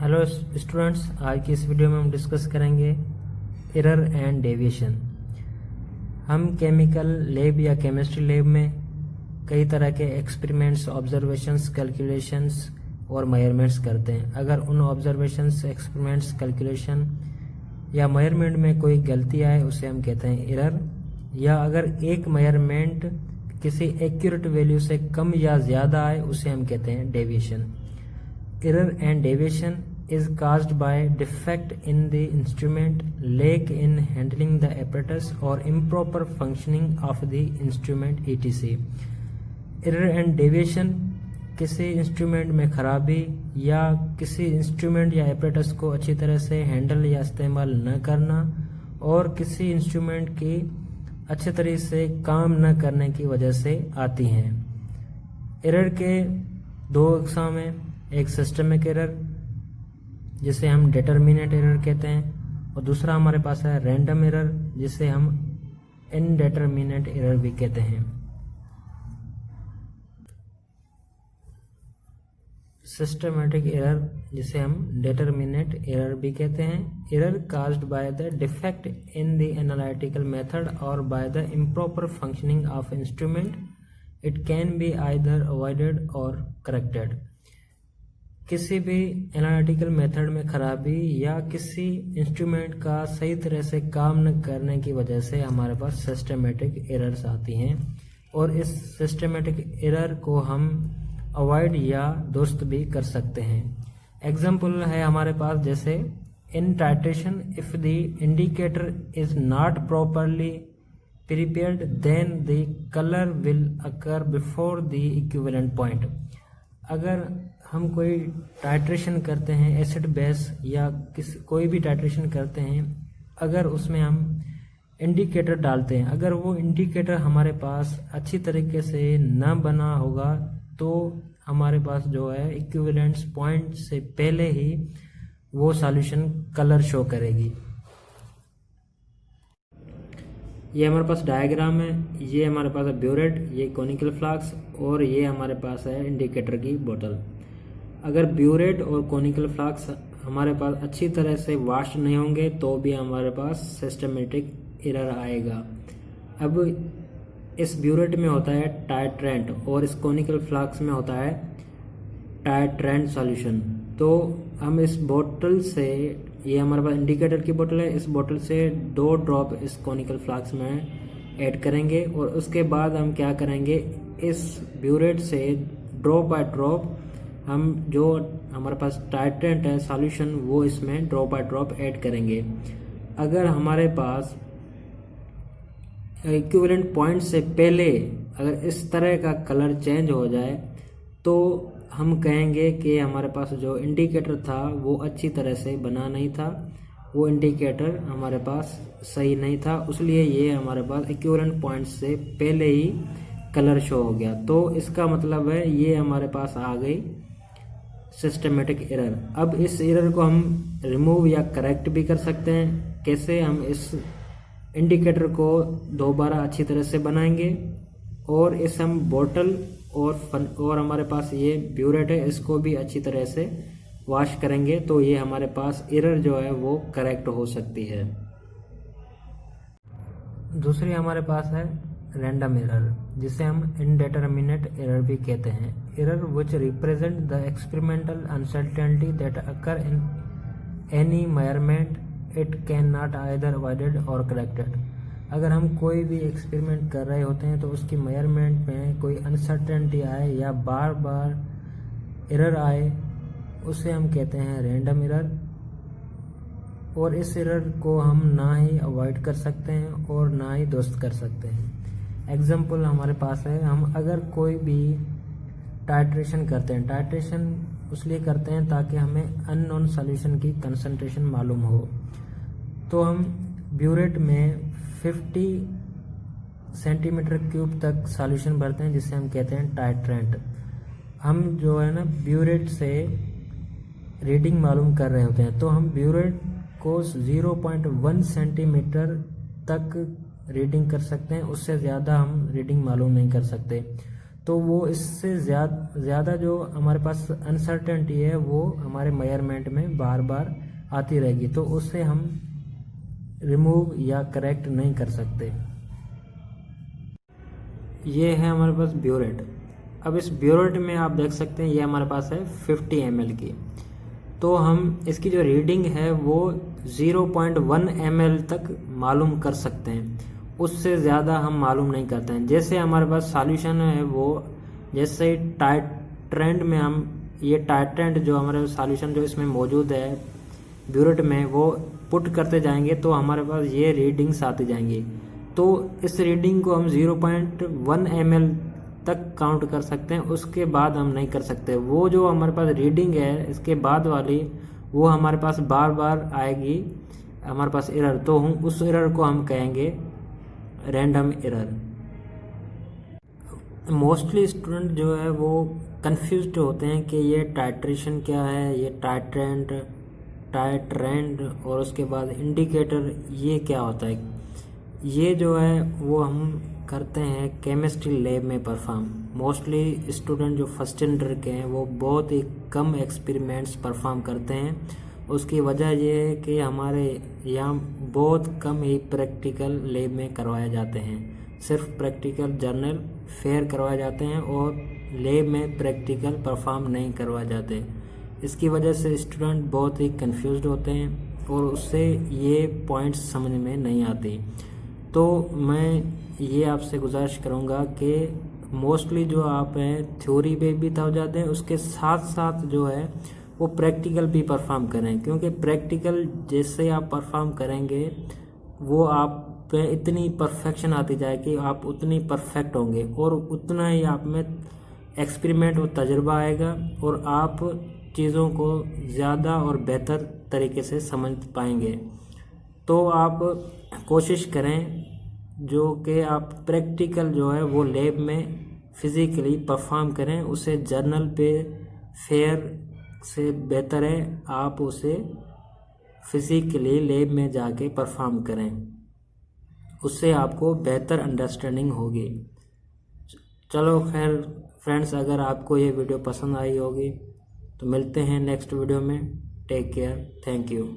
Hello students, आज की इस वीडियो में हम डिस्कस करेंगे एरर एंड डेविएशन। हम केमिकल लैब या केमिस्ट्री लैब में कई तरह के एक्सपेरिमेंट्स, ऑब्जर्वेशंस, कैलकुलेशंस और मेजरमेंट्स करते हैं। अगर उन ऑब्जर्वेशंस, एक्सपेरिमेंट्स, कैलकुलेशन या मेजरमेंट में कोई गलती आए उसे हम कहते हैं एरर। या अगर एक मेजरमेंट किसी एक्यूरेट वैल्यू से कम या ज़्यादा आए उसे हम कहते हैं deviation. Error and deviation is caused by defect in the instrument, lack in handling the apparatus or improper functioning of the instrument etc. Error and deviation किसी इंस्ट्रूमेंट में खराबी या किसी इंस्ट्रूमेंट या apparatus को अच्छी तरह से हैंडल या इस्तेमाल न करना और किसी इंस्ट्रूमेंट की अच्छे तरीके से काम न करने की वजह से आती हैं। एरर के दो अक़साम हैं, एक सिस्टमिक एरर जिसे हम डिटरमिनेट एरर कहते हैं और दूसरा हमारे पास है रैंडम एरर जिसे हम इनडिटरमिनेट एरर भी कहते हैं। सिस्टमैटिक एरर जिसे हम डिटरमिनेट एरर भी कहते हैं। Error caused by the defect in the analytical method और by the improper functioning of instrument. It can be either avoided और करेक्टेड। किसी भी एनालिटिकल मेथड में खराबी या किसी इंस्ट्रूमेंट का सही तरह से काम न करने की वजह से हमारे पास सिस्टमेटिक एरर्स आती हैं और इस सिस्टमेटिक एरर को हम अवॉइड या दुरुस्त भी कर सकते हैं। एग्जाम्पल है हमारे पास, जैसे in titration if the indicator is not properly prepared then the colour will occur before the equivalent point. अगर हम कोई टाइट्रेशन करते हैं एसिड बेस या कोई भी टाइट्रेशन करते हैं, अगर उसमें हम इंडिकेटर डालते हैं, अगर वो इंडिकेटर हमारे पास अच्छी तरीके से न बना होगा तो हमारे पास जो है इक्विवेलेंट पॉइंट से पहले ही वो सॉल्यूशन कलर शो करेगी। ये हमारे पास डायग्राम है, ये हमारे पास है ब्यूरेट, ये कोनिकल फ्लास्क और ये हमारे पास है इंडिकेटर की बोतल। अगर ब्यूरेट और कोनिकल फ्लास्क हमारे पास अच्छी तरह से वॉश नहीं होंगे तो भी हमारे पास सिस्टमेटिक एरर आएगा। अब इस ब्यूरेट में होता है टाइट्रेंट और इस कोनिकल फ्लास्क में होता है टाइट्रेंट सॉल्यूशन। तो हम इस बोतल से, ये हमारे पास इंडिकेटर की बोतल है, इस बोतल से 2 ड्रॉप इस कोनिकल फ्लास्क में ऐड करेंगे और उसके बाद हम क्या करेंगे, इस ब्यूरेट से ड्रॉप बाय ड्रॉप हम जो हमारे पास टाइट्रेंट है सॉल्यूशन वो इसमें ड्रॉप बाय ड्रॉप ऐड करेंगे। अगर हमारे पास इक्विवेलेंट पॉइंट से पहले अगर इस तरह का कलर चेंज हो जाए तो हम कहेंगे कि हमारे पास जो इंडिकेटर था वो अच्छी तरह से बना नहीं था, वो इंडिकेटर हमारे पास सही नहीं था, इसलिए ये हमारे पास इक्विवेलेंट पॉइंट से पहले ही कलर शो हो गया। तो इसका मतलब है ये हमारे पास आ गई सिस्टमेटिक एरर। अब इस एरर को हम रिमूव या करेक्ट भी कर सकते हैं। कैसे? हम इस इंडिकेटर को दोबारा अच्छी तरह से बनाएंगे और इस हम बोतल और हमारे पास ये ब्यूरेट है, इसको भी अच्छी तरह से वॉश करेंगे तो ये हमारे पास एरर जो है वो करेक्ट हो सकती है। दूसरी हमारे पास है रैंडम एरर जिसे हम इनडिटरमिनेट एरर भी कहते हैं। Error which represent the experimental uncertainty that occur in any measurement. It can not either avoided और करेक्टेड। अगर हम कोई भी एक्सपेरिमेंट कर रहे होते हैं तो उसकी मेजरमेंट में कोई अनसर्टेनिटी आए या बार बार एरर आए उसे हम कहते हैं रैंडम एरर। और इस एरर को हम ना ही अवॉइड कर सकते हैं और ना ही दुरुस्त कर सकते हैं। एग्जाम्पल हमारे पास है, हम अगर कोई भी टाइट्रेशन करते हैं, टाइट्रेशन इसलिए करते हैं ताकि हमें अननोन सॉल्यूशन की कंसंट्रेशन मालूम हो, तो हम ब्यूरेट में 50 सेंटीमीटर क्यूब तक सॉल्यूशन भरते हैं जिसे हम कहते हैं टाइट्रेंट। हम जो है ना ब्यूरेट से रीडिंग मालूम कर रहे होते हैं तो हम ब्यूरेट को 0.1 सेंटीमीटर तक रीडिंग कर सकते हैं, उससे ज़्यादा हम रीडिंग मालूम नहीं कर सकते। तो वो इससे ज़्यादा जो हमारे पास अनसर्टेनिटी है वो हमारे मेजरमेंट में बार बार आती रहेगी, तो उससे हम रिमूव या करेक्ट नहीं कर सकते। ये है हमारे पास ब्यूरेट। अब इस ब्यूरेट में आप देख सकते हैं ये हमारे पास है 50 ml की, तो हम इसकी जो रीडिंग है वो 0.1 ml तक मालूम कर सकते हैं, उससे ज़्यादा हम मालूम नहीं करते हैं। जैसे हमारे पास सॉल्यूशन है वो, जैसे टाइट्रेंट में हम ये टाइट्रेंट जो हमारे सॉल्यूशन जो इसमें मौजूद है ब्यूरेट में वो पुट करते जाएंगे तो हमारे पास ये रीडिंग्स आती जाएंगी। तो इस रीडिंग को हम 0.1 ml तक काउंट कर सकते हैं, उसके बाद हम नहीं कर सकते। वो जो हमारे पास रीडिंग है इसके बाद वाली वो हमारे पास बार बार आएगी हमारे पास एरर, तो हम उस एरर को हम कहेंगे रैंडम एरर। मोस्टली स्टूडेंट जो है वो कंफ्यूज्ड होते हैं कि ये टाइट्रेशन क्या है, ये टाइट्रेंट और उसके बाद इंडिकेटर ये क्या होता है। ये जो है वो हम करते हैं केमिस्ट्री लैब में परफॉर्म। मोस्टली स्टूडेंट जो फर्स्ट स्टैंडर्ड के हैं वो बहुत ही कम एक्सपेरिमेंट्स परफॉर्म करते हैं। उसकी वजह ये है कि हमारे यहाँ बहुत कम ही प्रैक्टिकल लैब में करवाए जाते हैं, सिर्फ प्रैक्टिकल जर्नल फेयर करवाए जाते हैं और लैब में प्रैक्टिकल परफॉर्म नहीं करवाए जाते। इसकी वजह से स्टूडेंट बहुत ही कंफ्यूज्ड होते हैं और उससे ये पॉइंट्स समझ में नहीं आती। तो मैं ये आपसे गुजारिश करूँगा कि मोस्टली जो आप हैं थ्योरी पे भी तो जाते हैं, उसके साथ साथ जो है वो प्रैक्टिकल भी परफॉर्म करें, क्योंकि प्रैक्टिकल जैसे आप परफॉर्म करेंगे वो आप पे इतनी परफेक्शन आती जाएगी, आप उतनी परफेक्ट होंगे और उतना ही आप में एक्सपेरिमेंट और तजुर्बा आएगा और आप चीज़ों को ज़्यादा और बेहतर तरीके से समझ पाएंगे। तो आप कोशिश करें जो कि आप प्रैक्टिकल जो है वो लैब में फिज़िकली परफॉर्म करें, उसे जर्नल पे फेयर से बेहतर है आप उसे फिज़िकली लैब में जाके परफॉर्म करें, उससे आपको बेहतर अंडरस्टैंडिंग होगी। चलो खैर फ्रेंड्स, अगर आपको ये वीडियो पसंद आई होगी तो मिलते हैं नेक्स्ट वीडियो में। Take care, thank you.